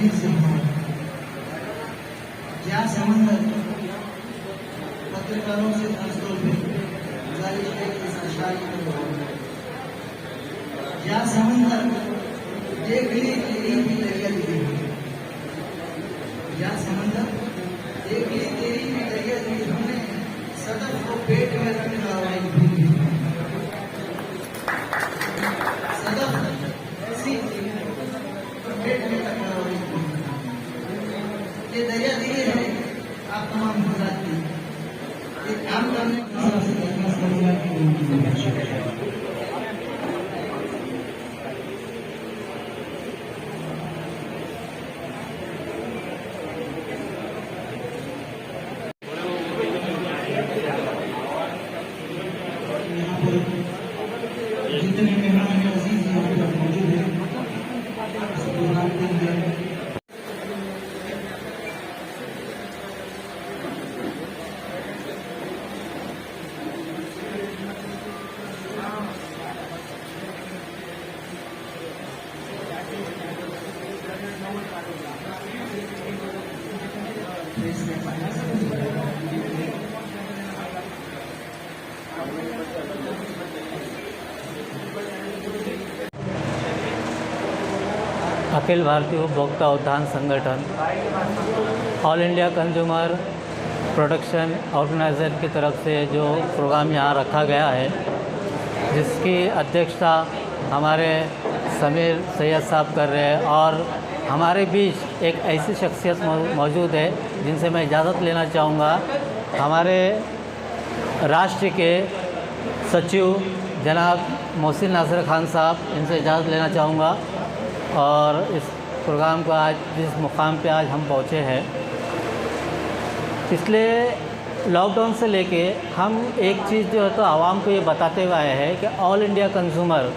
वीर सिंह क्या समंदर पत्रकारों से फैसलों पे गुजारिश है कि इस अशारी को क्या समंदर देखने के लिए भी दरिया दी क्या समंदर देखने के लिए भी दरिया दी हमने सदफ को पेट में रखना सदफ ऐसी पेट में रखना ये दरिया दिए है आप तमाम गुजरात की ये काम करने जितने मेहमान अजीज यहाँ पर मौजूद हैं इस प्रोग्राम के अंदर अखिल भारतीय उपभोक्ता उद्यान संगठन all India consumer protection organisation की तरफ से जो प्रोग्राम यहाँ रखा गया है, जिसकी अध्यक्षता हमारे समीर सैयद साहब कर रहे हैं, और हमारे बीच एक ऐसी शख्सियत मौजूद है जिनसे मैं इजाज़त लेना चाहूँगा। हमारे राष्ट्र के सचिव जनाब मोहसिन नासिर खान साहब, इनसे इजाज़त लेना चाहूँगा। और इस प्रोग्राम को आज जिस मुकाम पे आज हम पहुँचे हैं, पिछले लॉकडाउन से लेके हम एक चीज़ जो है तो आवाम को ये बताते हुए आए हैं कि all India consumer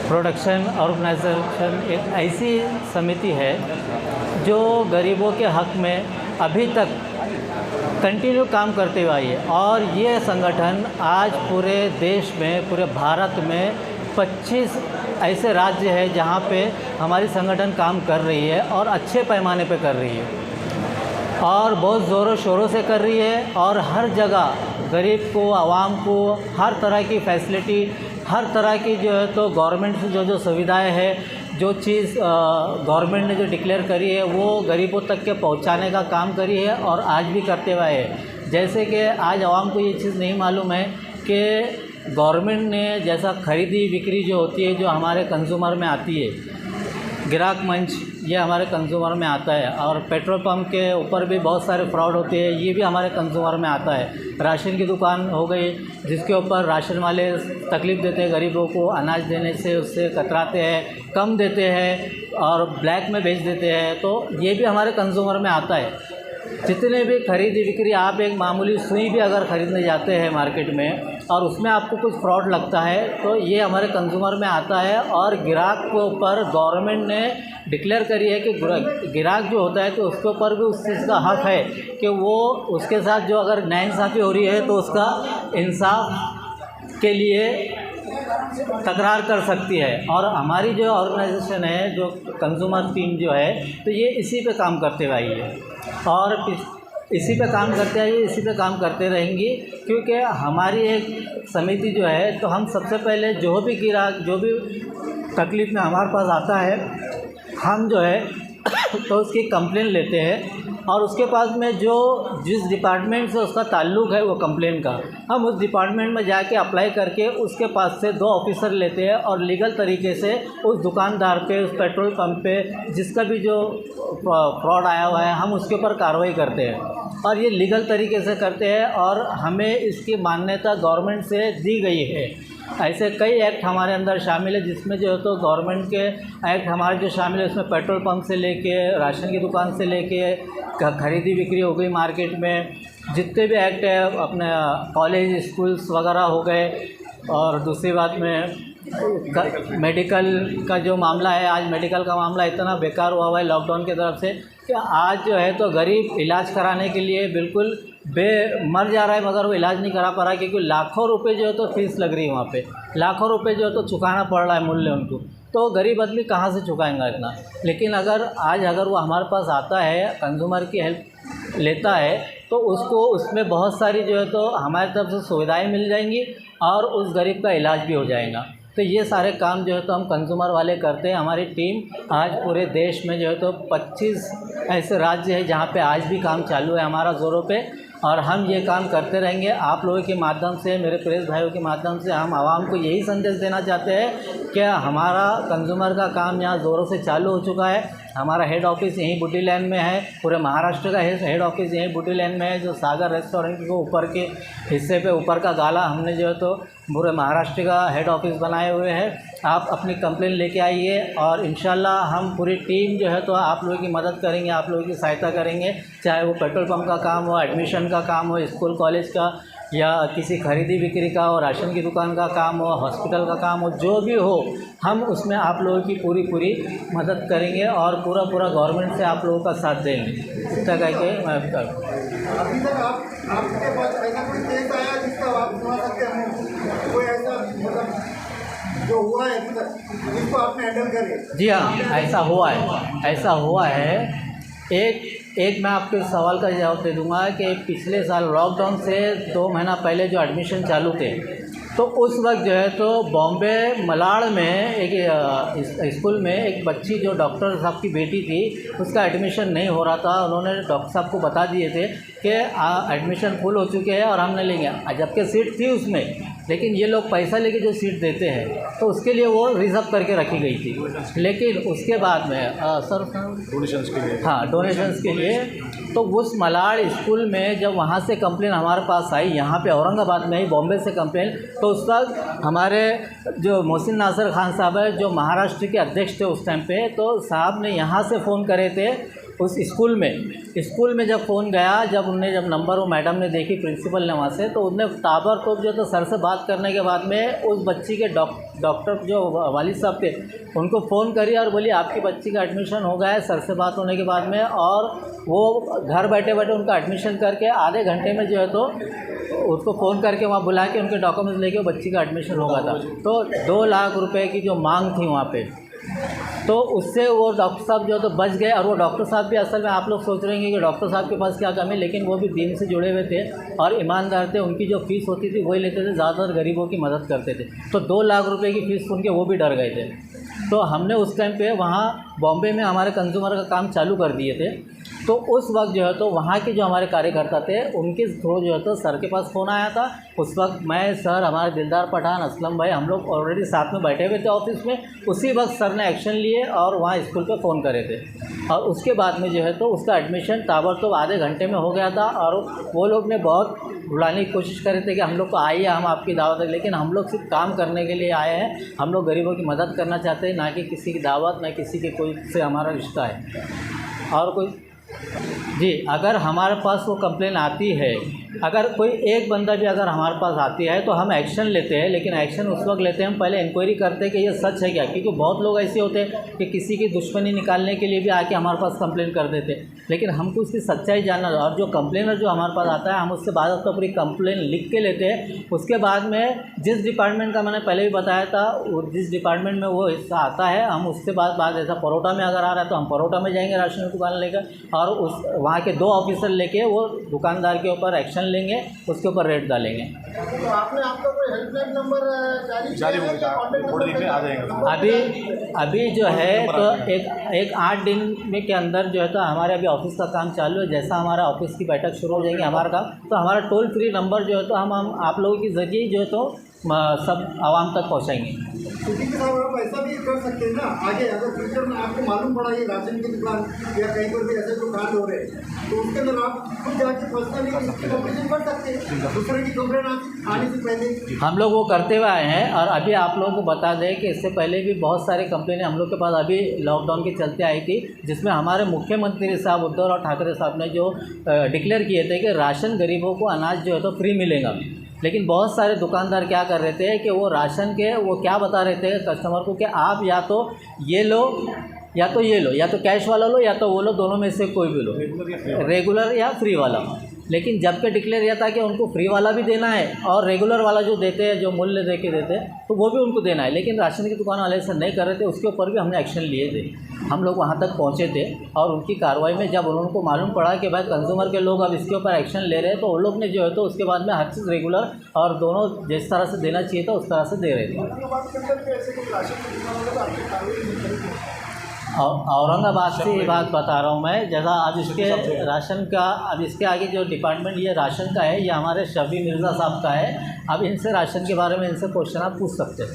protection organisation एक ऐसी समिति है जो गरीबों के हक़ में अभी तक कंटिन्यू काम करते हुए आई है। और ये संगठन आज पूरे देश में, पूरे भारत में 25 ऐसे राज्य है जहाँ पे हमारी संगठन काम कर रही है और अच्छे पैमाने पे कर रही है और बहुत ज़ोरों शोरों से कर रही है। और हर जगह गरीब को, आवाम को हर तरह की फैसिलिटी, हर तरह की जो है तो गवर्नमेंट से जो सुविधाएं है, जो चीज़ गवर्नमेंट ने जो डिक्लेयर करी है वो गरीबों तक के पहुंचाने का काम करी है और आज भी करते हुए है। जैसे कि आज आवाम को ये चीज़ नहीं मालूम है कि गवर्नमेंट ने जैसा खरीदी बिक्री जो होती है, जो हमारे कंज्यूमर में आती है, ग्राहक मंच ये हमारे कंज्यूमर में आता है। और पेट्रोल पंप के ऊपर भी बहुत सारे फ्रॉड होते हैं, ये भी हमारे कंज्यूमर में आता है। राशन की दुकान हो गई जिसके ऊपर राशन वाले तकलीफ़ देते हैं गरीबों को, अनाज देने से उससे कतराते हैं, कम देते हैं और ब्लैक में बेच देते हैं, तो ये भी हमारे कंज्यूमर में आता है। जितने भी खरीदी बिक्री, आप एक मामूली सुई भी अगर ख़रीदने जाते हैं मार्केट में और उसमें आपको कुछ फ्रॉड लगता है तो ये हमारे कंज्यूमर में आता है। और ग्राहक के ऊपर गवर्नमेंट ने डिक्लेयर करी है कि ग्राहक जो होता है तो उसके ऊपर भी उस चीज़ का हक़ है कि वो उसके साथ जो अगर नाइंसाफ़ी हो रही है तो उसका इंसाफ के लिए तकरार कर सकती है। और हमारी जो ऑर्गेनाइजेशन है, जो कंज्यूमर टीम जो है, तो ये इसी पे काम करते हुए आई है और इसी पे काम करते आइए, इसी पे काम करते रहेंगी। क्योंकि हमारी एक समिति जो है तो हम सबसे पहले जो भी ग्राहक जो भी तकलीफ़ में हमारे पास आता है, हम जो है तो उसकी कंप्लेन लेते हैं और उसके पास में जो जिस डिपार्टमेंट से उसका ताल्लुक़ है वो कंप्लेन का, हम उस डिपार्टमेंट में जाके अप्लाई करके उसके पास से 2 ऑफिसर लेते हैं और लीगल तरीके से उस दुकानदार पे, उस पेट्रोल पंप पे जिसका भी जो फ्रॉड आया हुआ है, हम उसके ऊपर कार्रवाई करते हैं और ये लीगल तरीके से करते हैं और हमें इसकी मान्यता गवर्नमेंट से दी गई है। ऐसे कई एक्ट हमारे अंदर शामिल है जिसमें जो है तो गवर्नमेंट के एक्ट हमारे जो शामिल है उसमें पेट्रोल पंप से लेके, राशन की दुकान से लेके, खरीदी बिक्री हो गई मार्केट में, जितने भी एक्ट है अपने कॉलेज स्कूल्स वगैरह हो गए। और दूसरी बात में मेडिकल का जो मामला है, आज मेडिकल का मामला इतना बेकार हुआ है लॉकडाउन की तरफ से कि आज जो है तो गरीब इलाज कराने के लिए बिल्कुल मर जा रहा है मगर वो इलाज नहीं करा पा रहा है, क्योंकि लाखों रुपए जो है तो फीस लग रही है वहाँ पे, लाखों रुपए जो है तो चुकाना पड़ रहा है मूल्य उनको। तो गरीब आदमी कहाँ से चुकाएंगा इतना। लेकिन अगर वो हमारे पास आता है, कंज्यूमर की हेल्प लेता है, तो उसको उसमें बहुत सारी जो है तो हमारी तरफ से सुविधाएं मिल जाएंगी और उस गरीब का इलाज भी हो जाएगा। तो ये सारे काम जो है तो हम कंज्यूमर वाले करते हैं। हमारी टीम आज पूरे देश में जो है तो 25 ऐसे राज्य है जहाँ पे आज भी काम चालू है हमारा ज़ोरों पे, और हम ये काम करते रहेंगे। आप लोगों के माध्यम से, मेरे प्रेस भाइयों के माध्यम से हम आवाम को यही संदेश देना चाहते हैं कि हमारा कंज्यूमर का काम यहाँ ज़ोरों से चालू हो चुका है। हमारा हेड ऑफिस यहीं बूटी लैन में है, पूरे महाराष्ट्र का हेड ऑफिस यहीं बूटी लैन में है। जो सागर रेस्टोरेंट के ऊपर के हिस्से पे ऊपर का गाला हमने जो है तो पूरे महाराष्ट्र का हेड ऑफिस बनाए हुए हैं। आप अपनी कंप्लेन लेके आइए और इंशाल्लाह हम पूरी टीम जो है तो आप लोगों की मदद करेंगे, आप लोगों की सहायता करेंगे। चाहे वो पेट्रोल पंप का काम हो, एडमिशन का काम हो, स्कूल कॉलेज का, या किसी खरीदी बिक्री का हो, राशन की दुकान का काम हो, हॉस्पिटल का काम हो, जो भी हो, हम उसमें आप लोगों की पूरी मदद करेंगे और पूरा गवर्नमेंट से आप लोगों का साथ देंगे। इतना कह के मैं अभी तक आपके पास ऐसा कोई केस आया जिसका आप सुना सकते हैं? कोई ऐसा मतलब जो हुआ है अभी तक जिसको आपने हैंडल करे? जी हाँ, ऐसा हुआ है। एक मैं आपके सवाल का जवाब दे दूंगा कि पिछले साल लॉकडाउन से 2 महीना पहले जो एडमिशन चालू थे, तो उस वक्त जो है तो बॉम्बे मलाड में एक स्कूल में एक बच्ची जो डॉक्टर साहब की बेटी थी, उसका एडमिशन नहीं हो रहा था। उन्होंने डॉक्टर साहब को बता दिए थे कि एडमिशन फुल हो चुके हैं और हम नहीं लेंगे, जबकि सीट थी उसमें, लेकिन ये लोग पैसा लेके जो सीट देते हैं तो उसके लिए वो रिज़र्व करके रखी गई थी। लेकिन उसके बाद में सर डोनेशंस के लिए, हाँ, डोनेशंस के लिए, तो उस मलाड स्कूल में जब वहाँ से कंप्लेन हमारे पास आई, यहाँ पे औरंगाबाद में ही, बॉम्बे से कंप्लेन, तो उस वक्त हमारे जो मोहसिन नासिर खान साहब है, जो महाराष्ट्र के अध्यक्ष थे उस टाइम पे, तो साहब ने यहाँ से फ़ोन करे थे उस स्कूल में जब फ़ोन गया, जब नंबर वो मैडम ने देखी, प्रिंसिपल ने वहाँ से, तो उनने ताबड़तोड़ जो तो सर से बात करने के बाद में उस बच्ची के डॉक्टर जो वालिद साहब थे उनको फ़ोन करी और बोली आपकी बच्ची का एडमिशन हो गया है। सर से बात होने के बाद में, और वो घर बैठे उनका एडमिशन करके आधे घंटे में जो है तो उसको फ़ोन करके वहाँ बुला के उनके डॉक्यूमेंट्स लेके बच्ची का एडमिशन हो गया था। तो 2 लाख रुपए की जो मांग थी वहाँ पे, तो उससे वो डॉक्टर साहब जो तो बच गए। और वो डॉक्टर साहब भी, असल में आप लोग सोच रहे हैं कि डॉक्टर साहब के पास क्या कमी, लेकिन वो भी दीन से जुड़े हुए थे और ईमानदार थे। उनकी जो फ़ीस होती थी वही लेते थे, ज़्यादातर गरीबों की मदद करते थे। तो 2 लाख रुपए की फ़ीस सुन के वो भी डर गए थे। तो हमने उस टाइम पे वहाँ बॉम्बे में हमारे कंज्यूमर का काम चालू कर दिए थे। तो उस वक्त जो है तो वहाँ के जो हमारे कार्यकर्ता थे उनके थ्रू जो है तो सर के पास फ़ोन आया था। उस वक्त मैं, सर, हमारे दिलदार पठान, असलम भाई, हम लोग ऑलरेडी साथ में बैठे हुए थे ऑफिस में। उसी वक्त सर ने एक्शन लिए और वहाँ स्कूल पे फ़ोन करे थे, और उसके बाद में जो है तो उसका एडमिशन ताबड़तोड़ आधे घंटे में हो गया था। और वो लोग ने बहुत बुलाने की कोशिश करे थे कि हम लोग को आइए, हम आपकी दावत है, लेकिन हम लोग सिर्फ काम करने के लिए आए हैं। हम लोग गरीबों की मदद करना चाहते हैं, ना कि किसी की दावत, ना किसी के कोई से हमारा रिश्ता है और कोई। जी, अगर हमारे पास वो कंप्लेन आती है, अगर कोई एक बंदा भी अगर हमारे पास आती है तो हम एक्शन लेते हैं। लेकिन एक्शन उस वक्त लेते हैं, हम पहले इंक्वायरी करते हैं कि ये सच है क्या, क्योंकि बहुत लोग ऐसे होते हैं कि किसी की दुश्मनी निकालने के लिए भी आके हमारे पास कंप्लेन कर देते हैं। लेकिन हमको उसकी सच्चाई जानना, और जो कंप्लेनर जो हमारे पास आता है हम उससे बाद तो पूरी कंप्लेन लिख के लेते हैं। उसके बाद में जिस डिपार्टमेंट का मैंने पहले भी बताया था, जिस डिपार्टमेंट में वो हिस्सा आता है, हम उससे बाद ऐसा परोटा में अगर आ रहा है तो हम परोटा में जाएंगे राशन की दुकान लेकर, और उस वहाँ के 2 ऑफिसर लेके वो दुकानदार के ऊपर एक्शन लेंगे, उसके ऊपर रेट डालेंगे। तो आपने आपका कोई हेल्पलाइन नंबर जारी होगा, थोड़ी देर में आ जाएगा। अभी जो है तो एक 8 दिन में के अंदर जो है तो हमारे अभी ऑफिस का काम चालू है। जैसा हमारा ऑफिस की बैठक शुरू हो जाएगी हमारा काम, तो हमारा टोल फ्री नंबर जो है तो हम आप लोगों के ज़रिए जो है तो सब आवाम तक पहुँचाएंगे। क्योंकि साहब आप ऐसा भी कर सकते हैं ना, आगे अगर फ्यूचर में आपको मालूम पड़ा ये राशन की दुकान या कहीं पर भी ऐसे जो कांड हो रहे हैं, तो उसके अंदर आप खुद जाके पर्सनली कंप्लेन कर सकते हैं, दूसरे की कंप्लेन आने से पहले। हम लोग वो करते हुए आए हैं। और अभी आप लोगों को बता दें कि इससे पहले भी बहुत सारे कंप्लेनें हम लोग के पास अभी लॉकडाउन के चलते आई थी, जिसमें हमारे मुख्यमंत्री साहब उद्धव ठाकरे साहब ने जो डिक्लेयर किए थे कि राशन गरीबों को अनाज जो है तो फ्री मिलेगा। लेकिन बहुत सारे दुकानदार क्या कर रहे थे कि वो राशन के वो क्या बता रहे थे कस्टमर को कि आप या तो ये लो या तो ये लो, या तो कैश वाला लो या तो वो लो, दोनों में से कोई भी लो, रेगुलर या फ्री वाला। लेकिन जब के डिक्लेयर किया था कि उनको फ्री वाला भी देना है और रेगुलर वाला जो देते हैं, जो मूल्य दे के देते हैं, तो वो भी उनको देना है। लेकिन राशन की दुकान वाले ऐसा नहीं कर रहे थे, उसके ऊपर भी हमने एक्शन लिए थे। हम लोग वहाँ तक पहुँचे थे और उनकी कार्रवाई में जब उनको मालूम पड़ा कि भाई कंज्यूमर के लोग अब इसके ऊपर एक्शन ले रहे हैं, तो उन लोग ने जो है तो उसके बाद में हर चीज़ रेगुलर और दोनों जिस तरह से देना चाहिए था उस तरह से दे रहे थे। औरंगाबाद से ये बात बता रहा हूँ मैं, जैसा अब इसके राशन का, अब इसके आगे जो डिपार्टमेंट ये राशन का है, ये हमारे शफी मिर्ज़ा साहब का है। अब इनसे राशन के बारे में इनसे क्वेश्चन आप पूछ सकते हैं।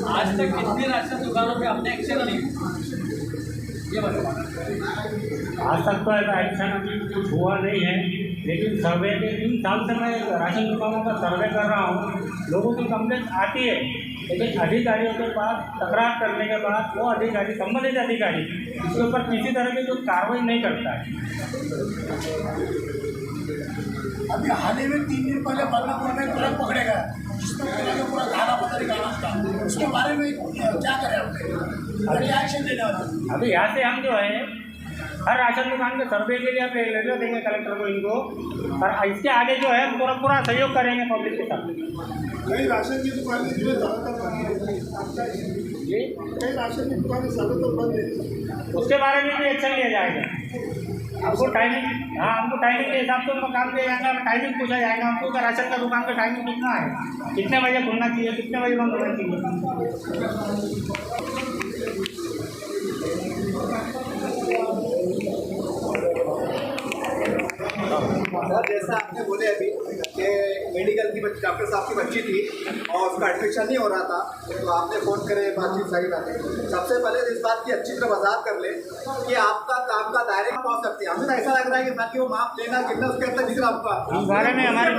आज तक कितनी राशन दुकानों पे आपने एक्शन लिया? ये बताओ। आज तक तो ऐसा एक्शन अभी कुछ हुआ नहीं है, लेकिन सर्वे के 3 साल से मैं राशन दुकानों का सर्वे कर रहा हूँ। लोगों की कंप्लेंट आती है, लेकिन अधिकारियों के पास तकरार करने के बाद वो अधिकारी, संबंधित अधिकारी, इसके ऊपर किसी तरह की कोई कार्रवाई नहीं करता है। अभी हाल ही में 3 दिन पहले बदलापुर में ट्रक पकड़े गए, जिसमें पूरा गाना पता नहीं गाना था, उसके बारे में क्या करें आपने, क्या एक्शन लेने वाले? अभी यहाँ से हम जो है हर राशन दुकान के सर्वे के लिए आप लेटर देंगे कलेक्टर को, इनको, और इसके आगे जो है पूरा सहयोग करेंगे पब्लिक के साथ। कई राशन की दुकानें जो है ज़्यादातर जी, कई राशन की दुकानें ज़्यादातर बंद है, उसके बारे में भी एक्शन लिया जाएगा। हमको टाइमिंग, हाँ, हमको टाइमिंग के हिसाब से उनको काम दिया जाएगा, टाइमिंग पूछा जाएगा हमको कि राशन का दुकान का टाइमिंग कितना है, कितने बजे खुलना चाहिए, कितने बजे बंद होना चाहिए। सर जैसा आपने बोले अभी कि मेडिकल की डॉक्टर साहब की बच्ची थी और उसका एडमिशन नहीं हो रहा था, तो आपने फ़ोन करे, बातचीत सही बात है। सबसे पहले इस बात की अच्छी तरह वजाहत कर ले कि आपका काम का दायरे में पहुँच सकती है। हमें तो ऐसा लग रहा है कि बाकी वो माप लेना गिरना उसके अंदर दिख रहा आपका, इस बारे में हमारे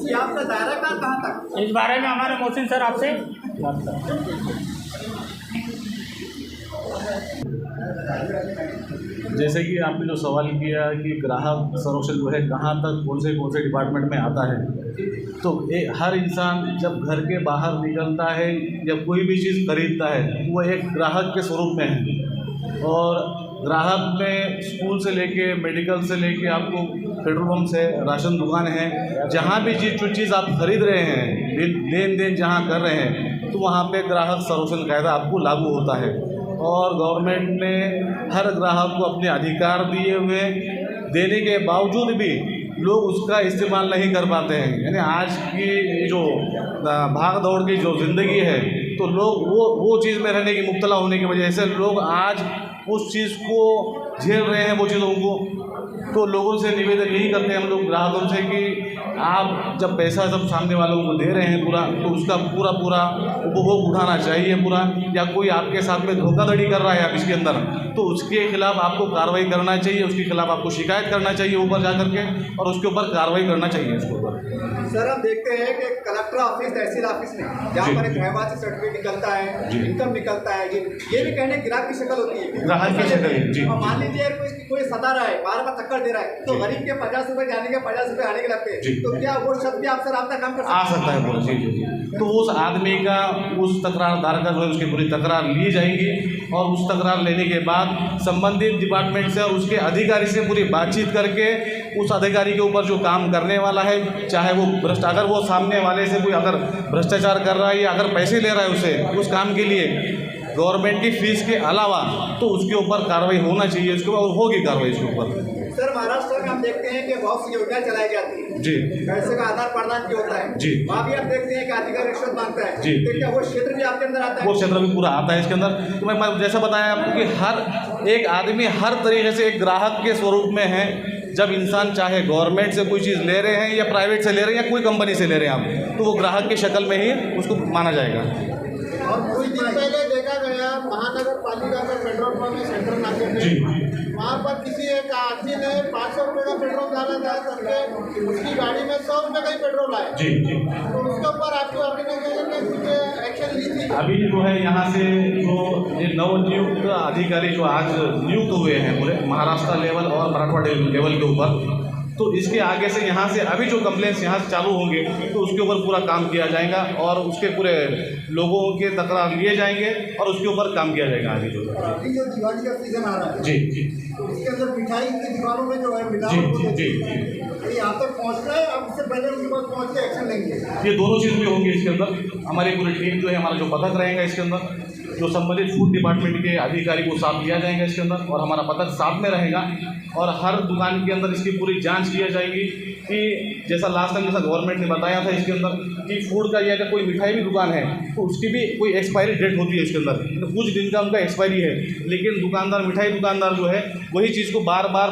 कि आपका दायरा कहाँ तक, इस बारे में हमारे मोहसिन सर आपसे जैसे कि आपने जो सवाल किया कि ग्राहक संरक्षण जो है कहाँ तक कौन से डिपार्टमेंट में आता है, तो हर इंसान जब घर के बाहर निकलता है या कोई भी चीज़ खरीदता है वो एक ग्राहक के स्वरूप में है। और ग्राहक में स्कूल से लेके मेडिकल से लेके आपको पेट्रोल पंप से राशन दुकान है, जहाँ भी जो चीज़ आप खरीद रहे हैं, लेन देन जहाँ कर रहे हैं, तो वहाँ पे ग्राहक संरक्षण कायदा आपको लागू होता है। और गवर्नमेंट ने हर ग्राहक को अपने अधिकार दिए हुए, देने के बावजूद भी लोग उसका इस्तेमाल नहीं कर पाते हैं। यानी आज की जो भाग दौड़ की जो ज़िंदगी है, तो लोग वो चीज़ में रहने की मुब्तला होने की वजह से लोग आज उस चीज़ को झेल रहे हैं, वो चीज़ों को। तो लोगों से निवेदन यही करते हैं हम लोग ग्राहकों से कि आप जब पैसा जब सामने वालों को दे रहे हैं पूरा, तो उसका पूरा उपभोग उठाना चाहिए पूरा। या कोई आपके साथ में धोखाधड़ी कर रहा है आप इसके अंदर, तो उसके खिलाफ आपको कार्रवाई करना चाहिए, उसके खिलाफ आपको शिकायत करना चाहिए ऊपर जा करके, और उसके ऊपर कार्रवाई करना चाहिए उसके ऊपर। सर हम देखते हैं कि कलेक्टर ऑफिस, तहसील ऑफिस में जहाँ पर एक रहवासी सर्टिफिकेट निकलता है, इनकम निकलता है, ये भी कहने ग्राहक की शक्ल होती है, ग्राहक की शक्ल है जी। और मान लीजिए कोई सता रहा है, बार बार चक्कर दे रहा है, तो गरीब के 50 रुपए जाने के 50 रुपए आने के लगते हैं, तो क्या वो शब्द भी आपसे आपका काम कर आ सकता है बोला जी। तो उस आदमी का, उस तकरारदार का जो है उसकी पूरी तकरार ली जाएगी, और उस तकरार लेने के बाद संबंधित डिपार्टमेंट से और उसके अधिकारी से पूरी बातचीत करके उस अधिकारी के ऊपर जो काम करने वाला है, चाहे वो अगर वो सामने वाले से कोई अगर भ्रष्टाचार कर रहा है या अगर पैसे ले रहा है उसे उस काम के लिए गवर्नमेंट की फीस के अलावा, तो उसके ऊपर कार्रवाई होना चाहिए, उसके ऊपर और होगी कार्रवाई उसके ऊपर। सर महाराष्ट्र में हम देखते हैं कि बहुत सी योजनाएं चलाई जाती है जी, पैसे का आधार प्रदान किया होता है जी, वहाँ भी आप देखते हैं कि अधिकारी रिश्वत मांगता है जी, तो क्या वो क्षेत्र भी आपके अंदर आता है? वो क्षेत्र भी पूरा आता है इसके अंदर। तो मैं जैसा बताया आपको कि हर एक आदमी हर तरीके से एक ग्राहक के स्वरूप में है। जब इंसान चाहे गवर्नमेंट से कोई चीज़ ले रहे हैं या प्राइवेट से ले रहे हैं या कोई कंपनी से ले रहे हैं आप, तो वो ग्राहक की शक्ल में ही उसको माना जाएगा। और कुछ दिन पहले देखा गया महानगर पालिका का पेट्रोल पंप में सेंट्रल नाके पे, वहाँ पर किसी एक आदमी ने 500 रुपये का पेट्रोल डाला था करके उसकी गाड़ी में 100 रुपये का ही पेट्रोल आया। जी जी। तो उसके ऊपर आपकी ऑर्गेनाइजेशन ने कुछ एक्शन ली थी? अभी जो है यहाँ से जो ये नवनियुक्त अधिकारी जो आज नियुक्त हुए हैं पूरे महाराष्ट्र लेवल और मराठवाड़ा लेवल के ऊपर, तो इसके आगे से यहाँ से अभी जो कंप्लेंट्स यहाँ से चालू होंगे तो उसके ऊपर पूरा काम किया जाएगा और उसके पूरे लोगों के तकरार लिए जाएंगे और उसके ऊपर काम किया जाएगा आगे जो। अभी जो दिवाली का सीजन आ रहा है जी जी तो उसके अंदर मिठाई की दुकानों में जो है जी मिलावट जी जी ये यहाँ तक पहुँचना है, अब इससे पहले उनके पास पहुँच के एक्शन लेंगे। ये दोनों चीज़ भी होंगी इसके अंदर। हमारी पूरी टीम जो है हमारा जो पथक रहेगा इसके अंदर, जो संबंधित फूड डिपार्टमेंट के अधिकारी को साथ लिया जाएगा इसके अंदर और हमारा पथक साथ में रहेगा और हर दुकान के अंदर इसकी पूरी जांच की जाएगी कि जैसा लास्ट टाइम जैसा गवर्नमेंट ने बताया था इसके अंदर कि फूड का या अगर कोई मिठाई भी दुकान है तो उसकी भी कोई एक्सपायरी डेट होती है इसके अंदर, तो कुछ दिन का उनका एक्सपायरी है, लेकिन दुकानदार मिठाई दुकानदार जो है वही चीज़ को बार बार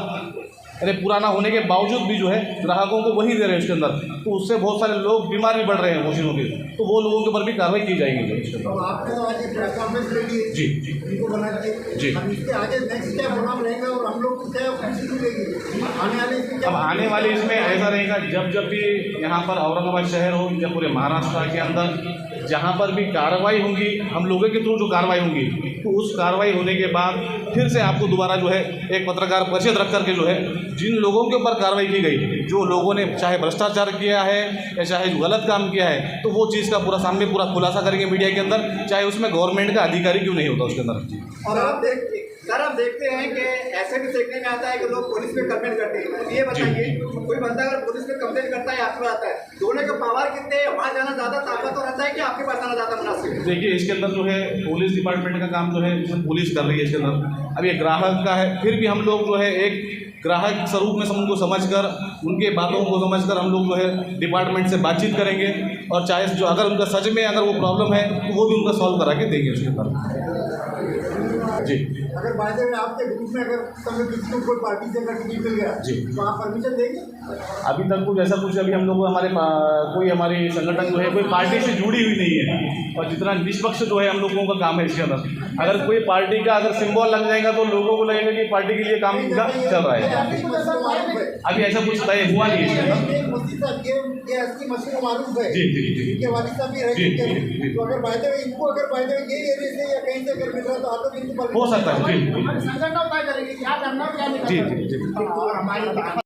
अरे पुराना होने के बावजूद भी जो है ग्राहकों को वही दे रहे हैं इसके अंदर, तो उससे बहुत सारे लोग बीमार भी पड़ रहे हैं वो चीज़ों के, तो वो लोगों के ऊपर भी कार्रवाई की जाएगी इसके अंदर। तो आपने तो आज एक प्रेस कॉन्फ्रेंस रखी है जी इनको बना के जी। अब इसके आगे नेक्स्ट क्या प्रोग्राम रहेगा और हम लोग को क्या खुशी मिलेगी आने वाले इसमें क्या अब आने वाले इसमें ऐसा रहेगा जब भी यहाँ पर औरंगाबाद शहर हो या पूरे महाराष्ट्र के अंदर जहाँ पर भी कार्रवाई होंगी हम लोगों के थ्रू जो कार्रवाई होंगी तो उस कार्रवाई होने के बाद फिर से आपको दोबारा जो है एक पत्रकार परिषद रख करके जो है जिन लोगों के ऊपर कार्रवाई की गई, जो लोगों ने चाहे भ्रष्टाचार किया है या चाहे गलत काम किया है, तो वो चीज़ का पूरा सामने पूरा खुलासा करेंगे मीडिया के अंदर, चाहे उसमें गवर्नमेंट का अधिकारी क्यों नहीं होता उसके अंदर। और आप देखते हैं कि ऐसे भी देखने में आता है कि लोग पुलिस पे कंप्लेंट करते हैं, ये बताइए कोई बंदा अगर पुलिस पे कंप्लेंट करता है आपके आता है, दोनों के पावर कितने हैं, वहाँ जाना ज़्यादा ताकतवर रहता है कि आपके पास आना ज़्यादा मुनासिब? देखिए इसके अंदर जो है पुलिस डिपार्टमेंट का काम जो है इसमें पुलिस कर रही है इसके अंदर, अब ये ग्राहक का है, फिर भी हम लोग जो है एक ग्राहक स्वरूप में उनको समझकर उनके बातों को समझकर हम लोग जो है डिपार्टमेंट से बातचीत करेंगे और चाहे जो अगर उनका सच में अगर वो प्रॉब्लम है तो वो भी उनका सॉल्व करा के देंगे उसके अंदर। जी अगर बाय द वे आपके ग्रुप में अगर समय किसी को कोई पार्टी से अगर टिकट मिल गया जी तो आप परमिशन देंगे? अभी तक कुछ ऐसा कुछ अभी हम लोग को कोई हमारी संगठन जो है कोई पार्टी से जुड़ी हुई नहीं है और जितना निष्पक्ष जो है हम लोगों का काम है इसके अंदर, अगर कोई पार्टी का अगर सिंबल लग जाएगा तो लोगों को लगेगा कि पार्टी के लिए काम इनका चल रहा है। अभी ऐसा कुछ तय हुआ नहीं है इसके अंदर। मालूम है जी जी जी इनके वालिद साहब भी रह जी, चुके जी, हैं, जी। तो अगर बाय द वे इनको अगर बाय द वे यही एरिया से या कहीं से अगर मिल रहा तो आप लोग इनको हो सकता है जी संगठन तय करेंगे क्या करना क्या नहीं जी जी जी। और हमारी